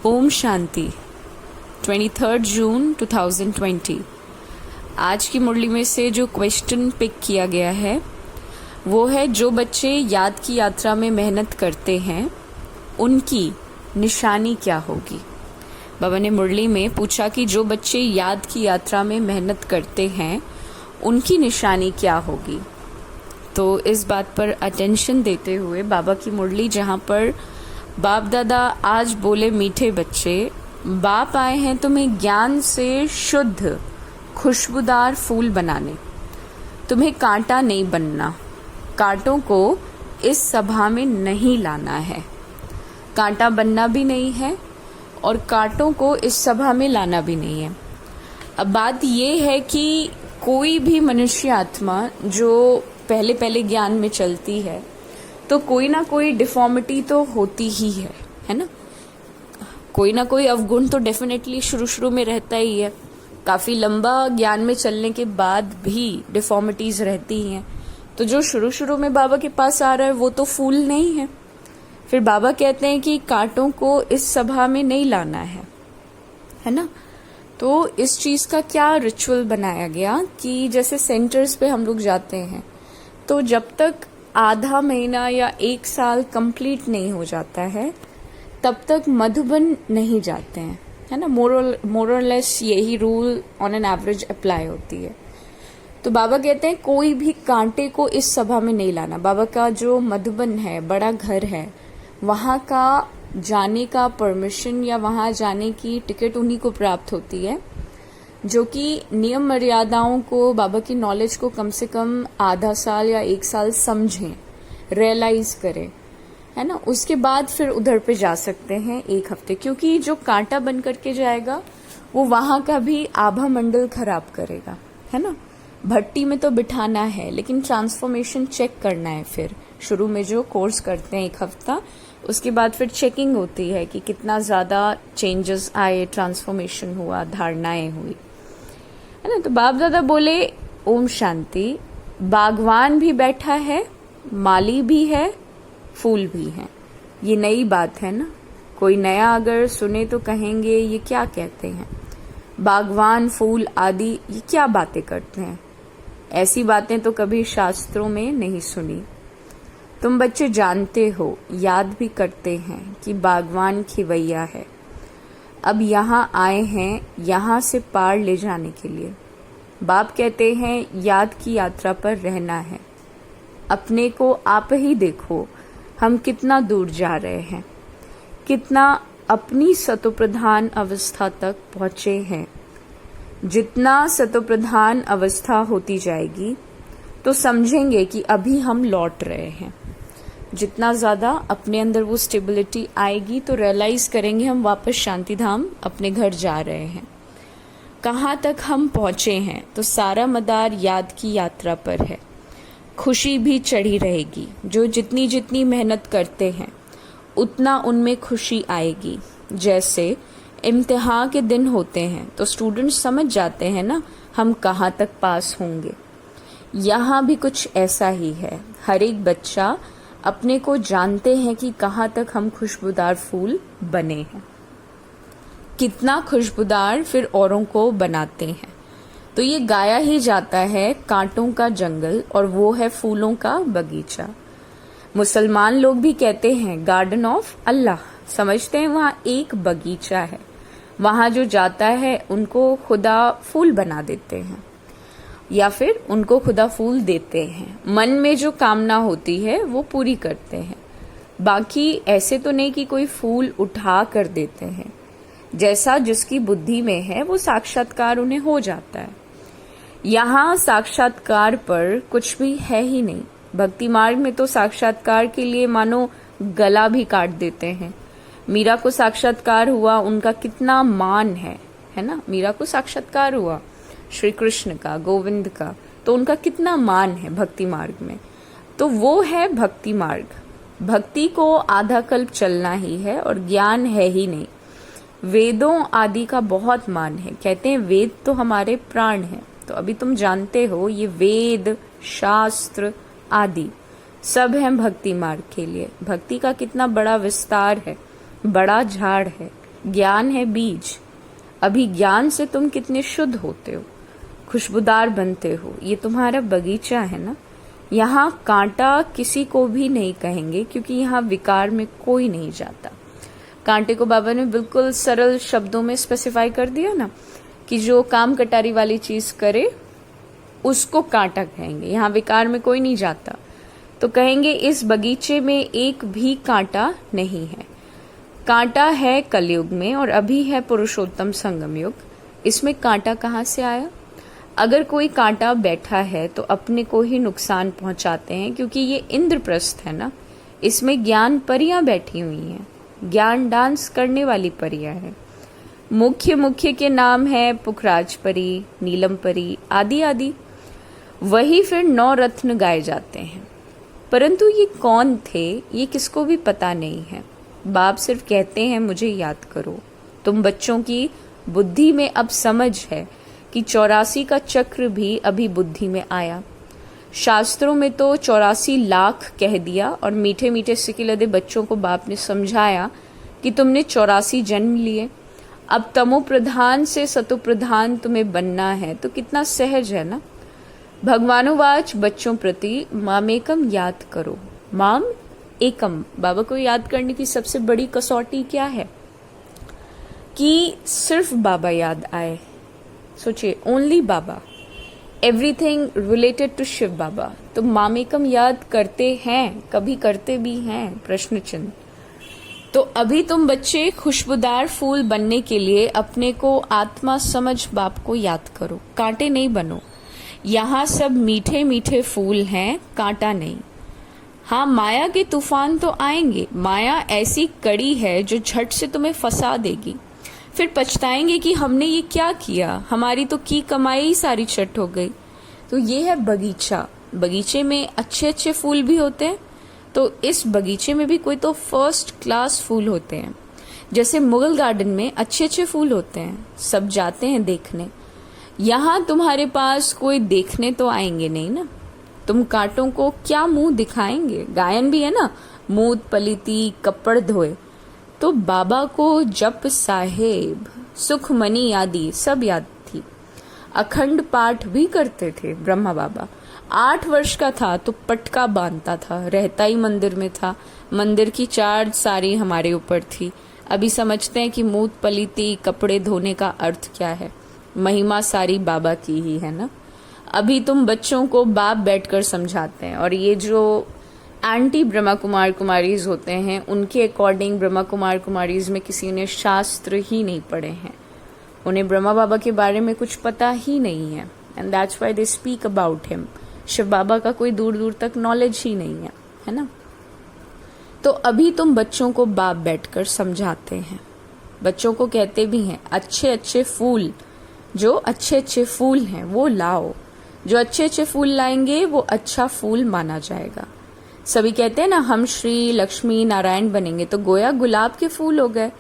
ओम शांति 23 जून 2020। आज की मुरली में से जो क्वेश्चन पिक किया गया है वो है, जो बच्चे याद की यात्रा में मेहनत करते हैं उनकी निशानी क्या होगी। बाबा ने मुरली में पूछा कि जो बच्चे याद की यात्रा में मेहनत करते हैं उनकी निशानी क्या होगी। तो इस बात पर अटेंशन देते हुए बाबा की मुरली, जहाँ पर बाप दादा आज बोले, मीठे बच्चे, बाप आए हैं तुम्हें ज्ञान से शुद्ध खुशबूदार फूल बनाने, तुम्हें कांटा नहीं बनना, कांटों को इस सभा में नहीं लाना है, कांटा बनना भी नहीं है और कांटों को इस सभा में लाना भी नहीं है। अब बात ये है कि कोई भी मनुष्य आत्मा जो पहले पहले ज्ञान में चलती है तो कोई ना कोई डिफॉर्मिटी तो होती ही है ना। कोई ना कोई अवगुण तो डेफिनेटली शुरू में रहता ही है। काफी लंबा ज्ञान में चलने के बाद भी डिफॉर्मिटीज रहती हैं। तो जो शुरू में बाबा के पास आ रहा है वो तो फूल नहीं है। फिर बाबा कहते हैं कि कांटों को इस सभा में नहीं लाना है ना। तो इस चीज का क्या रिचुअल बनाया गया कि जैसे सेंटर्स पे हम लोग जाते हैं तो जब तक आधा महीना या एक साल कंप्लीट नहीं हो जाता है तब तक मधुबन नहीं जाते हैं, है ना। मोरलेस यही rule on an average apply होती है। तो बाबा कहते हैं कोई भी कांटे को इस सभा में नहीं लाना। बाबा का जो मधुबन है, बड़ा घर है, वहां का जाने का परमिशन या वहां जाने की टिकट उन्हीं को प्राप्त होती है जो कि नियम मर्यादाओं को, बाबा की नॉलेज को कम से कम आधा साल या एक साल समझें, रियलाइज करें, है ना। उसके बाद फिर उधर पे जा सकते हैं एक हफ्ते, क्योंकि जो कांटा बन करके जाएगा वो वहां का भी आभा मंडल खराब करेगा, है ना। भट्टी में तो बिठाना है लेकिन ट्रांसफॉर्मेशन चेक करना है। फिर शुरू में जो कोर्स करते हैं एक हफ्ता, उसके बाद फिर चेकिंग होती है कि कितना ज्यादा चेंजेस आए, ट्रांसफॉर्मेशन हुआ, धारणाएं हुई, है ना। तो बाप दादा बोले ओम शांति, बागवान भी बैठा है, माली भी है, फूल भी है। ये नई बात है ना। कोई नया अगर सुने तो कहेंगे ये क्या कहते हैं, बागवान, फूल आदि ये क्या बातें करते हैं। ऐसी बातें तो कभी शास्त्रों में नहीं सुनी। तुम बच्चे जानते हो, याद भी करते हैं कि बागवान खिवैया है। अब यहाँ आए हैं यहाँ से पार ले जाने के लिए। बाप कहते हैं याद की यात्रा पर रहना है। अपने को आप ही देखो, हम कितना दूर जा रहे हैं, कितना अपनी सतोप्रधान अवस्था तक पहुंचे हैं। जितना सतोप्रधान अवस्था होती जाएगी तो समझेंगे कि अभी हम लौट रहे हैं। जितना ज्यादा अपने अंदर वो स्टेबिलिटी आएगी तो रियलाइज करेंगे हम वापस शांति धाम अपने घर जा रहे हैं। कहाँ तक हम पहुंचे हैं तो सारा मदार याद की यात्रा पर है। खुशी भी चढ़ी रहेगी। जो जितनी जितनी मेहनत करते हैं उतना उनमें खुशी आएगी। जैसे इम्तिहान के दिन होते हैं तो स्टूडेंट्स समझ जाते हैं ना हम कहाँ तक पास होंगे। यहाँ भी कुछ ऐसा ही है। हर एक बच्चा अपने को जानते हैं कि कहाँ तक हम खुशबूदार फूल बने हैं, कितना खुशबूदार फिर औरों को बनाते हैं। तो ये गाया ही जाता है कांटों का जंगल और वो है फूलों का बगीचा। मुसलमान लोग भी कहते हैं गार्डन ऑफ अल्लाह, समझते हैं वहाँ एक बगीचा है। वहाँ जो जाता है उनको खुदा फूल बना देते हैं या फिर उनको खुदा फूल देते हैं। मन में जो कामना होती है वो पूरी करते हैं। बाकी ऐसे तो नहीं कि कोई फूल उठा कर देते हैं। जैसा जिसकी बुद्धि में है वो साक्षात्कार उन्हें हो जाता है। यहाँ साक्षात्कार पर कुछ भी है ही नहीं। भक्ति मार्ग में तो साक्षात्कार के लिए मानो गला भी काट देते हैं। मीरा को साक्षात्कार हुआ, उनका कितना मान है ना। मीरा को साक्षात्कार हुआ श्री कृष्ण का, गोविंद का, तो उनका कितना मान है भक्ति मार्ग में। तो वो है भक्ति मार्ग। भक्ति को आधा कल्प चलना ही है और ज्ञान है ही नहीं। वेदों आदि का बहुत मान है। कहते हैं वेद तो हमारे प्राण हैं। तो अभी तुम जानते हो ये वेद, शास्त्र आदि सब हैं भक्ति मार्ग के लिए। भक्ति का कितना बड़ा विस्तार है, बड़ा झाड़ है। ज्ञान है बीज। अभी ज्ञान से तुम कितने शुद्ध होते हो, खुशबूदार बनते हो। ये तुम्हारा बगीचा है ना। यहाँ कांटा किसी को भी नहीं कहेंगे, क्योंकि यहाँ विकार में कोई नहीं जाता। कांटे को बाबा ने बिल्कुल सरल शब्दों में स्पेसिफाई कर दिया ना, कि जो काम कटारी वाली चीज करे उसको कांटा कहेंगे। यहाँ विकार में कोई नहीं जाता, तो कहेंगे इस बगीचे में एक भी कांटा नहीं है। कांटा है कलयुग में और अभी है पुरुषोत्तम संगम युग। इसमें कांटा कहाँ से आया? अगर कोई कांटा बैठा है तो अपने को ही नुकसान पहुंचाते हैं, क्योंकि ये इंद्रप्रस्थ है ना। इसमें ज्ञान परियां बैठी हुई हैं, ज्ञान डांस करने वाली परियां हैं। मुख्य के नाम है पुखराज परी, नीलम परी आदि आदि। वही फिर 9 रत्न गाए जाते हैं। परंतु ये कौन थे, ये किसको भी पता नहीं है। बाप सिर्फ कहते हैं मुझे याद करो। तुम बच्चों की बुद्धि में अब समझ है कि 84 का चक्र भी अभी बुद्धि में आया। शास्त्रों में तो 84 लाख कह दिया, और मीठे मीठे सिकिलदे बच्चों को बाप ने समझाया कि तुमने 84 जन्म लिए। अब तमो प्रधान से सतो प्रधान तुम्हें बनना है, तो कितना सहज है ना। भगवानुवाच बच्चों प्रति मामेकम याद करो। माम एकम, बाबा को याद करने की सबसे बड़ी कसौटी क्या है? कि सिर्फ बाबा याद आए। सोचिए, only Baba, everything related to Shiv Baba. तो मामेकम याद करते हैं, कभी करते भी हैं? प्रश्न चिन्ह। तो अभी तुम बच्चे खुशबूदार फूल बनने के लिए अपने को आत्मा समझ बाप को याद करो। कांटे नहीं बनो। यहाँ सब मीठे मीठे फूल हैं, कांटा नहीं। हाँ, माया के तूफान तो आएंगे। माया ऐसी कड़ी है जो झट से तुम्हें फंसा देगी। फिर पछताएंगे कि हमने ये क्या किया, हमारी तो की कमाई ही सारी चट हो गई। तो ये है बगीचा। बगीचे में अच्छे अच्छे फूल भी होते हैं, तो इस बगीचे में भी कोई तो फर्स्ट क्लास फूल होते हैं। जैसे मुगल गार्डन में अच्छे अच्छे फूल होते हैं, सब जाते हैं देखने। यहाँ तुम्हारे पास कोई देखने तो आएंगे नहीं ना। तुम कांटों को क्या मुंह दिखाएंगे? गायन भी है ना, मूत पलिती कपड़ धोए। तो बाबा को जप साहेब सुखमनी आदि सब याद थी। अखंड पाठ भी करते थे ब्रह्मा बाबा। 8 वर्ष का था तो पटका बांधता था, रहता ही मंदिर में था। मंदिर की चार्ज सारी हमारे ऊपर थी। अभी समझते हैं कि मूत पलिती कपड़े धोने का अर्थ क्या है। महिमा सारी बाबा की ही है ना। अभी तुम बच्चों को बाप बैठकर समझाते हैं, और ये जो एंटी ब्रह्मा कुमार कुमारीज होते हैं, उनके अकॉर्डिंग ब्रह्मा कुमार कुमारीज में किसी ने शास्त्र ही नहीं पढ़े हैं। उन्हें ब्रह्मा बाबा के बारे में कुछ पता ही नहीं है, and that's why they speak about him. Shiv Baba का कोई दूर दूर तक नॉलेज ही नहीं है ना। तो अभी तुम बच्चों को बाप बैठकर समझाते हैं। बच्चों को कहते भी हैं अच्छे अच्छे फूल, जो अच्छे अच्छे फूल हैं वो लाओ। जो अच्छे अच्छे फूल लाएंगे वो अच्छा फूल माना जाएगा। सभी कहते हैं ना हम श्री लक्ष्मी नारायण बनेंगे, तो गोया गुलाब के फूल हो गए।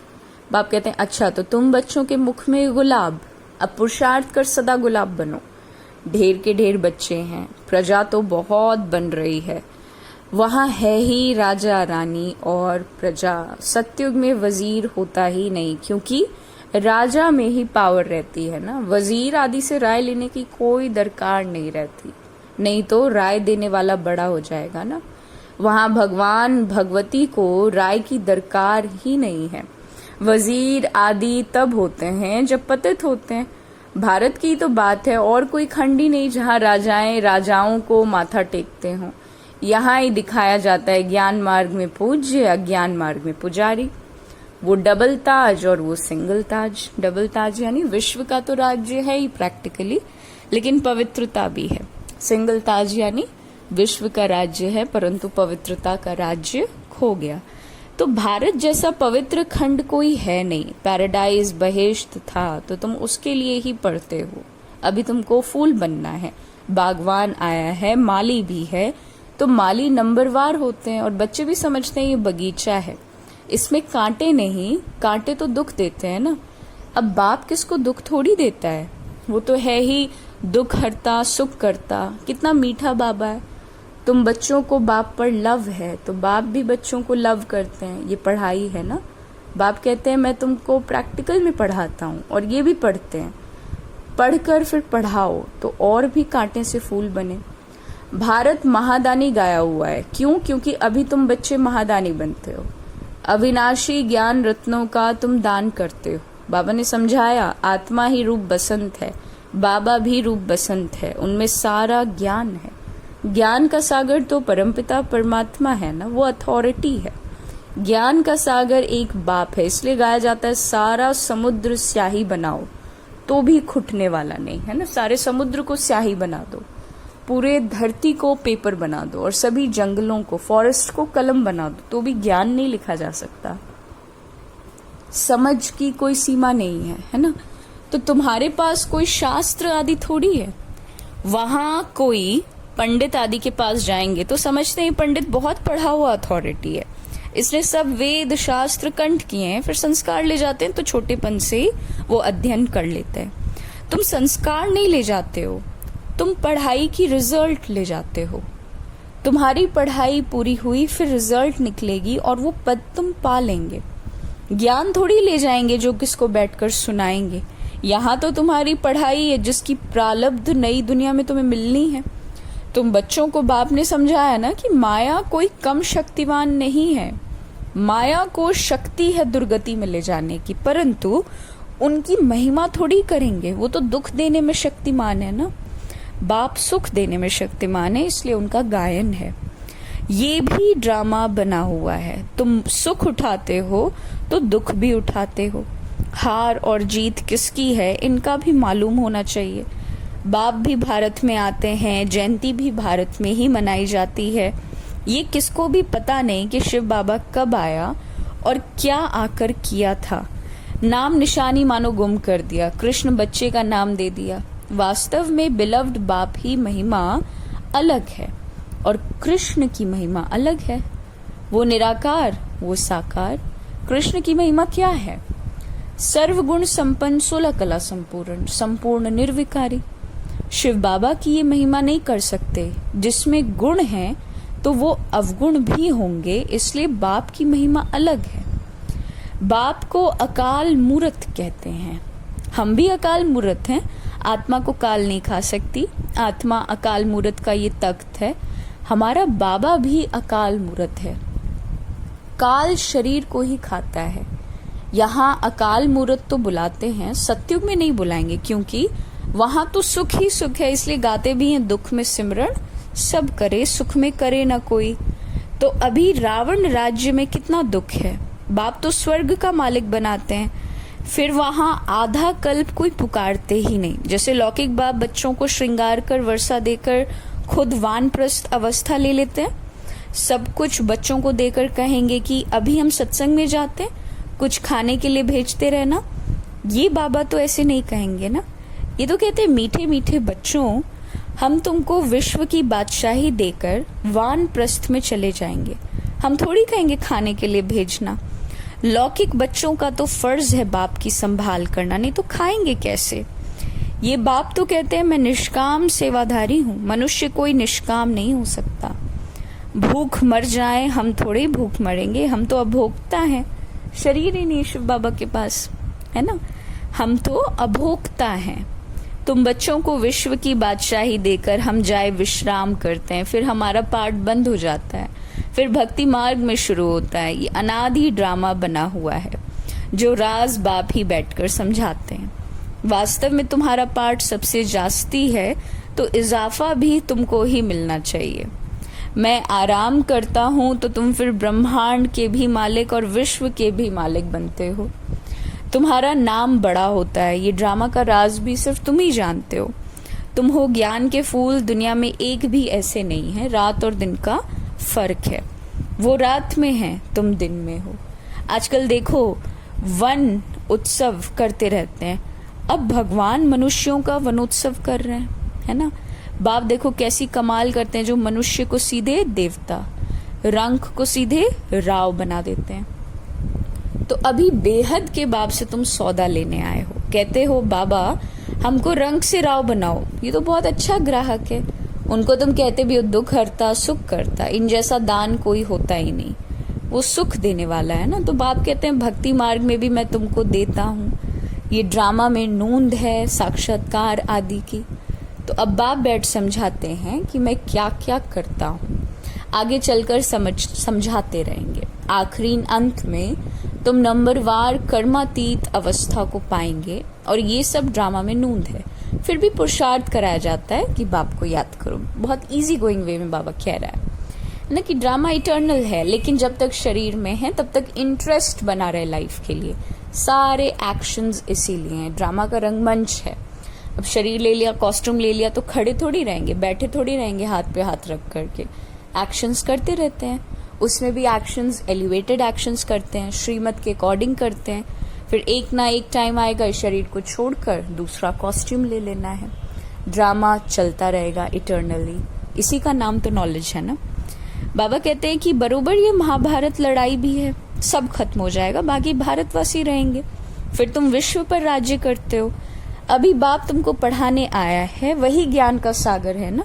बाप कहते हैं अच्छा, तो तुम बच्चों के मुख में गुलाब, अब पुरुषार्थ कर सदा गुलाब बनो। ढेर के ढेर बच्चे हैं, प्रजा तो बहुत बन रही है। वहां है ही राजा रानी और प्रजा। सतयुग में वजीर होता ही नहीं, क्योंकि राजा में ही पावर रहती है ना। वजीर आदि से राय लेने की कोई दरकार नहीं रहती, नहीं तो राय देने वाला बड़ा हो जाएगा ना। वहां भगवान भगवती को राय की दरकार ही नहीं है। वजीर आदि तब होते हैं जब पतित होते हैं। भारत की तो बात है, और कोई खंड ही नहीं जहां राजाएं राजाओं को माथा टेकते हों। यहाँ ही दिखाया जाता है ज्ञान मार्ग में पूज्य, अज्ञान मार्ग में पुजारी। वो डबल ताज और वो सिंगल ताज। डबल ताज यानी विश्व का तो राज्य है ही प्रैक्टिकली, लेकिन पवित्रता भी है। सिंगल ताज यानी विश्व का राज्य है, परंतु पवित्रता का राज्य खो गया। तो भारत जैसा पवित्र खंड कोई है नहीं। पैराडाइज बहेश्त था तो तुम उसके लिए ही पढ़ते हो। अभी तुमको फूल बनना है। बागवान आया है, माली भी है, तो माली नंबरवार होते हैं, और बच्चे भी समझते हैं ये बगीचा है, इसमें कांटे नहीं। कांटे तो दुख देते हैं ना। अब बाप किसको दुख थोड़ी देता है, वो तो है ही दुख हरता सुख करता। कितना मीठा बाबा है। तुम बच्चों को बाप पर लव है, तो बाप भी बच्चों को लव करते हैं। ये पढ़ाई है ना। बाप कहते हैं मैं तुमको प्रैक्टिकल में पढ़ाता हूँ, और ये भी पढ़ते हैं, पढ़कर फिर पढ़ाओ तो और भी कांटे से फूल बने। भारत महादानी गाया हुआ है, क्यों? क्योंकि अभी तुम बच्चे महादानी बनते हो, अविनाशी ज्ञान रत्नों का तुम दान करते हो। बाबा ने समझाया आत्मा ही रूप बसंत है, बाबा भी रूप बसंत है, उनमें सारा ज्ञान है। ज्ञान का सागर तो परमपिता परमात्मा है ना, वो अथॉरिटी है। ज्ञान का सागर एक बाप है, इसलिए गाया जाता है सारा समुद्र स्याही बनाओ तो भी खुटने वाला नहीं है ना। सारे समुद्र को स्याही बना दो, पूरे धरती को पेपर बना दो, और सभी जंगलों को, फॉरेस्ट को कलम बना दो, तो भी ज्ञान नहीं लिखा जा सकता। समझ की कोई सीमा नहीं है ना। तो तुम्हारे पास कोई शास्त्र आदि थोड़ी है। वहां कोई पंडित आदि के पास जाएंगे तो समझते हैं पंडित बहुत पढ़ा हुआ अथॉरिटी है, इसने सब वेद शास्त्र कंठ किए हैं, फिर संस्कार ले जाते हैं तो छोटेपन से वो अध्ययन कर लेते हैं। तुम संस्कार नहीं ले जाते हो, तुम पढ़ाई की रिजल्ट ले जाते हो। तुम्हारी पढ़ाई पूरी हुई, फिर रिजल्ट निकलेगी और वो पद तुम पा लेंगे। ज्ञान थोड़ी ले जाएंगे जो किसको बैठकर सुनाएंगे। यहाँ तो तुम्हारी पढ़ाई है जिसकी प्रारब्ध नई दुनिया में तुम्हें मिलनी है। तुम बच्चों को बाप ने समझाया ना कि माया कोई कम शक्तिवान नहीं है, माया को शक्ति है दुर्गति में ले जाने की, परंतु उनकी महिमा थोड़ी करेंगे, वो तो दुख देने में शक्तिमान है ना। बाप सुख देने में शक्तिमान है, इसलिए उनका गायन है। ये भी ड्रामा बना हुआ है, तुम सुख उठाते हो तो दुख भी उठाते हो। हार और जीत किसकी है इनका भी मालूम होना चाहिए। बाप भी भारत में आते हैं, जयंती भी भारत में ही मनाई जाती है। ये किसको भी पता नहीं कि शिव बाबा कब आया और क्या आकर किया था। नाम निशानी मानो गुम कर दिया, कृष्ण बच्चे का नाम दे दिया। वास्तव में बिलव्ड बाप ही महिमा अलग है और कृष्ण की महिमा अलग है। वो निराकार, वो साकार। कृष्ण की महिमा क्या है? सर्वगुण संपन्न, 16 कला संपूर्ण, संपूर्ण निर्विकारी। शिव बाबा की ये महिमा नहीं कर सकते। जिसमें गुण है तो वो अवगुण भी होंगे, इसलिए बाप की महिमा अलग है। बाप को अकाल मूर्त कहते हैं। हम भी अकाल मूर्त हैं। आत्मा को काल नहीं खा सकती, आत्मा अकाल मूर्त का ये तख्त है। हमारा बाबा भी अकाल मूर्त है, काल शरीर को ही खाता है। यहाँ अकाल मूर्त तो बुलाते हैं, सत्युग में नहीं बुलाएंगे, क्योंकि वहां तो सुख ही सुख है, इसलिए गाते भी हैं दुख में सिमरण सब करे, सुख में करे ना कोई। तो अभी रावण राज्य में कितना दुख है, बाप तो स्वर्ग का मालिक बनाते हैं, फिर वहां आधा कल्प कोई पुकारते ही नहीं। जैसे लौकिक बाप बच्चों को श्रृंगार कर वर्षा देकर खुद वानप्रस्थ अवस्था ले लेते हैं, सब कुछ बच्चों को देकर कहेंगे कि अभी हम सत्संग में जाते हैं, कुछ खाने के लिए भेजते रहना। ये बाबा तो ऐसे नहीं कहेंगे ना। ये तो कहते हैं मीठे मीठे बच्चों, हम तुमको विश्व की बादशाही देकर वानप्रस्थ में चले जाएंगे। हम थोड़ी कहेंगे खाने के लिए भेजना। लौकिक बच्चों का तो फर्ज है बाप की संभाल करना, नहीं तो खाएंगे कैसे। ये बाप तो कहते हैं मैं निष्काम सेवाधारी हूँ, मनुष्य कोई निष्काम नहीं हो सकता। भूख मर जाए, हम थोड़े भूख मरेंगे, हम तो अभोक्ता हैं। शरीर ही नहीं शिव बाबा के पास, है ना। हम तो अभोक्ता हैं। तुम बच्चों को विश्व की बादशाही देकर हम जाए विश्राम करते हैं, फिर हमारा पाठ बंद हो जाता है, फिर भक्ति मार्ग में शुरू होता है। ये अनादि ड्रामा बना हुआ है जो राज बाप ही बैठकर समझाते हैं। वास्तव में तुम्हारा पाठ सबसे जास्ती है, तो इजाफा भी तुमको ही मिलना चाहिए। मैं आराम करता हूं तो तुम फिर ब्रह्मांड के भी मालिक और विश्व के भी मालिक बनते हो। तुम्हारा नाम बड़ा होता है। ये ड्रामा का राज भी सिर्फ तुम ही जानते हो। तुम हो ज्ञान के फूल, दुनिया में एक भी ऐसे नहीं है। रात और दिन का फर्क है, वो रात में है, तुम दिन में हो। आजकल देखो वन उत्सव करते रहते हैं, अब भगवान मनुष्यों का वनोत्सव कर रहे हैं, है ना। बाप देखो कैसी कमाल करते हैं, जो मनुष्य को सीधे देवता, रंग को सीधे राव बना देते हैं। तो अभी बेहद के बाप से तुम सौदा लेने आए हो, कहते हो बाबा हमको रंग से राव बनाओ। ये तो बहुत अच्छा ग्राहक है। उनको तुम कहते भी हो दुख हरता सुख करता, इन जैसा दान कोई होता ही नहीं। वो सुख देने वाला है ना। तो बाप कहते हैं भक्ति मार्ग में भी मैं तुमको देता हूँ, ये ड्रामा में नूंद है साक्षात्कार आदि की। तो अब बाप बैठ समझाते हैं कि मैं क्या क्या करता हूँ, आगे चलकर समझाते रहेंगे। आखिरी अंत में तुम नंबरवार कर्मातीत अवस्था को पाएंगे और ये सब ड्रामा में नूंद है। फिर भी पुरुषार्थ कराया जाता है कि बाप को याद करो। बहुत इजी गोइंग वे में बाबा कह रहा है ना कि ड्रामा इटर्नल है, लेकिन जब तक शरीर में है तब तक इंटरेस्ट बना रहे लाइफ के लिए। सारे एक्शंस इसीलिए हैं। ड्रामा का रंगमंच है। अब शरीर ले लिया, कॉस्ट्यूम ले लिया तो खड़े थोड़ी रहेंगे, बैठे थोड़ी रहेंगे हाथ पे हाथ रख करके। एक्शंस करते रहते हैं। उसमें भी एक्शंस एलिवेटेड एक्शंस करते हैं, श्रीमत के अकॉर्डिंग करते हैं। फिर एक ना एक टाइम आएगा इस शरीर को छोड़कर दूसरा कॉस्ट्यूम ले लेना है। ड्रामा चलता रहेगा इटर्नली। इसी का नाम तो नॉलेज है ना। बाबा कहते हैं कि बरोबर ये महाभारत लड़ाई भी है, सब खत्म हो जाएगा, बाकी भारतवासी रहेंगे। फिर तुम विश्व पर राज्य करते हो। अभी बाप तुमको पढ़ाने आया है, वही ज्ञान का सागर है ना।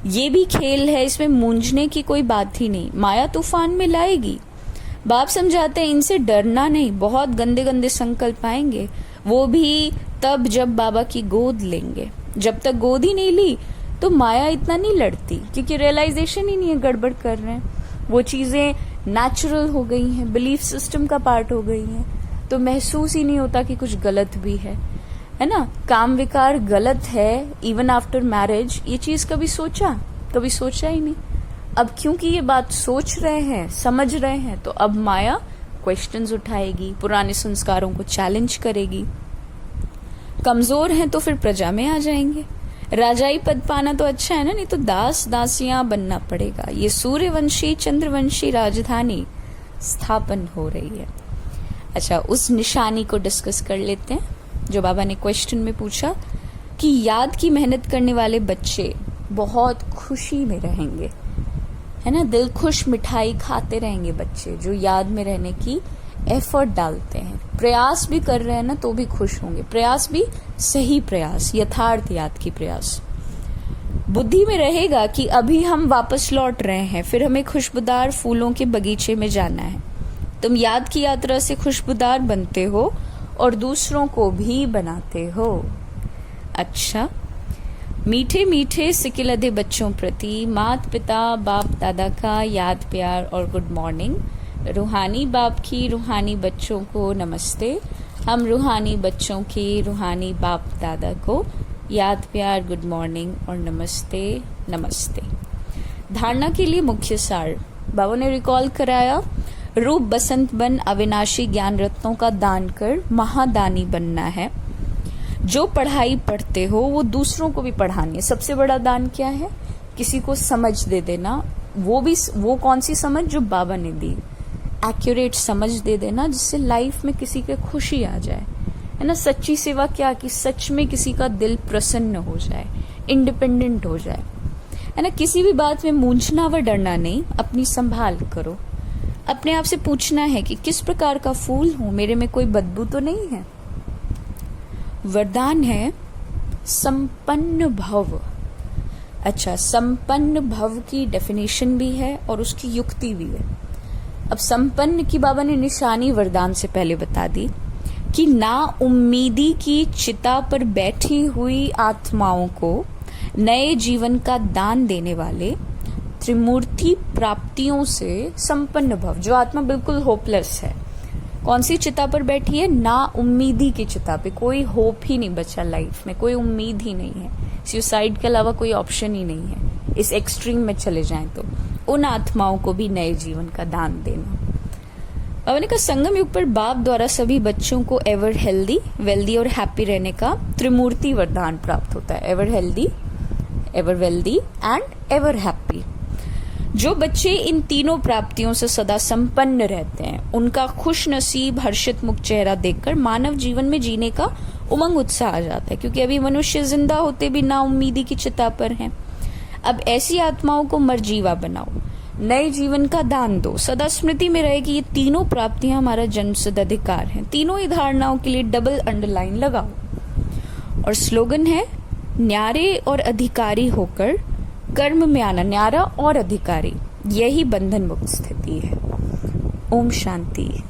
ये भी खेल है, इसमें मूंझने की कोई बात ही नहीं। माया तूफान में लाएगी। बाप समझाते हैं इनसे डरना नहीं। बहुत गंदे गंदे संकल्प आएंगे, वो भी तब जब बाबा की गोद लेंगे। जब तक गोद ही नहीं ली तो माया इतना नहीं लड़ती, क्योंकि रियलाइजेशन ही नहीं है गड़बड़ कर रहे हैं। वो चीजें नेचुरल हो गई हैं, बिलीफ सिस्टम का पार्ट हो गई हैं, तो महसूस ही नहीं होता कि कुछ गलत भी है ना। काम विकार गलत है इवन आफ्टर मैरिज, ये चीज कभी सोचा ही नहीं। अब क्योंकि ये बात सोच रहे हैं, समझ रहे हैं, तो अब माया क्वेश्चंस उठाएगी, पुराने संस्कारों को चैलेंज करेगी। कमजोर हैं तो फिर प्रजा में आ जाएंगे। राजाई पद पाना तो अच्छा है ना, नहीं तो दास दासियां बनना पड़ेगा। ये सूर्यवंशी चंद्रवंशी राजधानी स्थापन हो रही है। अच्छा, उस निशानी को डिस्कस कर लेते हैं जो बाबा ने क्वेश्चन में पूछा कि याद की मेहनत करने वाले बच्चे बहुत खुशी में रहेंगे, है ना। दिल खुश मिठाई खाते रहेंगे बच्चे जो याद में रहने की एफर्ट डालते हैं। प्रयास भी कर रहे हैं ना तो भी खुश होंगे। प्रयास भी सही प्रयास, यथार्थ याद की प्रयास। बुद्धि में रहेगा कि अभी हम वापस लौट रहे हैं, फिर हमें खुशबूदार फूलों के बगीचे में जाना है। तुम याद की यात्रा से खुशबूदार बनते हो और दूसरों को भी बनाते हो। अच्छा, मीठे मीठे सिकिलधे बच्चों प्रति माता पिता बाप दादा का याद प्यार और गुड मॉर्निंग। रूहानी बाप की रूहानी बच्चों को नमस्ते। हम रूहानी बच्चों की रूहानी बाप दादा को याद प्यार गुड मॉर्निंग और नमस्ते नमस्ते। धारणा के लिए मुख्य सार बाबा ने रिकॉल कराया। रूप बसंत बन अविनाशी ज्ञान रत्नों का दान कर महादानी बनना है। जो पढ़ाई पढ़ते हो वो दूसरों को भी पढ़ानी है। सबसे बड़ा दान क्या है? किसी को समझ दे देना। वो कौन सी समझ? जो बाबा ने दी, एक्यूरेट समझ दे देना, जिससे लाइफ में किसी के खुशी आ जाए, है ना। सच्ची सेवा क्या कि सच में किसी का दिल प्रसन्न हो जाए, इंडिपेंडेंट हो जाए, है ना। किसी भी बात में मूंझना व डरना नहीं, अपनी संभाल करो। अपने आप से पूछना है कि किस प्रकार का फूल हूं, मेरे में कोई बदबू तो नहीं है। वरदान है संपन्न भव। अच्छा, संपन्न भव की डेफिनेशन भी है और उसकी युक्ति भी है। अब संपन्न की बाबा ने निशानी वरदान से पहले बता दी कि ना उम्मीदी की चिता पर बैठी हुई आत्माओं को नए जीवन का दान देने वाले त्रिमूर्ति प्राप्तियों से संपन्न भव। जो आत्मा बिल्कुल होपलेस है, कौन सी चिता पर बैठी है? ना उम्मीदी की चिता पे। कोई होप ही नहीं बचा लाइफ में, कोई उम्मीद ही नहीं है, सुसाइड के अलावा कोई ऑप्शन ही नहीं है। इस एक्सट्रीम में चले जाएं तो उन आत्माओं को भी नए जीवन का दान देना। बाबा ने कहा संगम युग पर बाप द्वारा सभी बच्चों को एवर हेल्दी, वेल्दी और हैप्पी रहने का त्रिमूर्ति वरदान प्राप्त होता है। Ever healthy, ever wealthy and ever happy. जो बच्चे इन तीनों प्राप्तियों से सदा संपन्न रहते हैं, उनका खुश नसीब हर्षित मुक्त चेहरा देखकर मानव जीवन में जीने का उमंग उत्साह आ जाता है, क्योंकि अभी मनुष्य जिंदा होते भी ना उम्मीदी की चिता पर हैं। अब ऐसी आत्माओं को मरजीवा बनाओ, नए जीवन का दान दो। सदा स्मृति में रहे कि ये तीनों प्राप्तियां हमारा जन्मसिद्ध अधिकार हैं। तीनों ही धारणाओं के लिए डबल अंडरलाइन लगाओ। और स्लोगन है न्यारे और अधिकारी होकर कर्म में आना। न्यारा और अधिकारी, यही बंधन मुक्त स्थिति है। ओम शांति।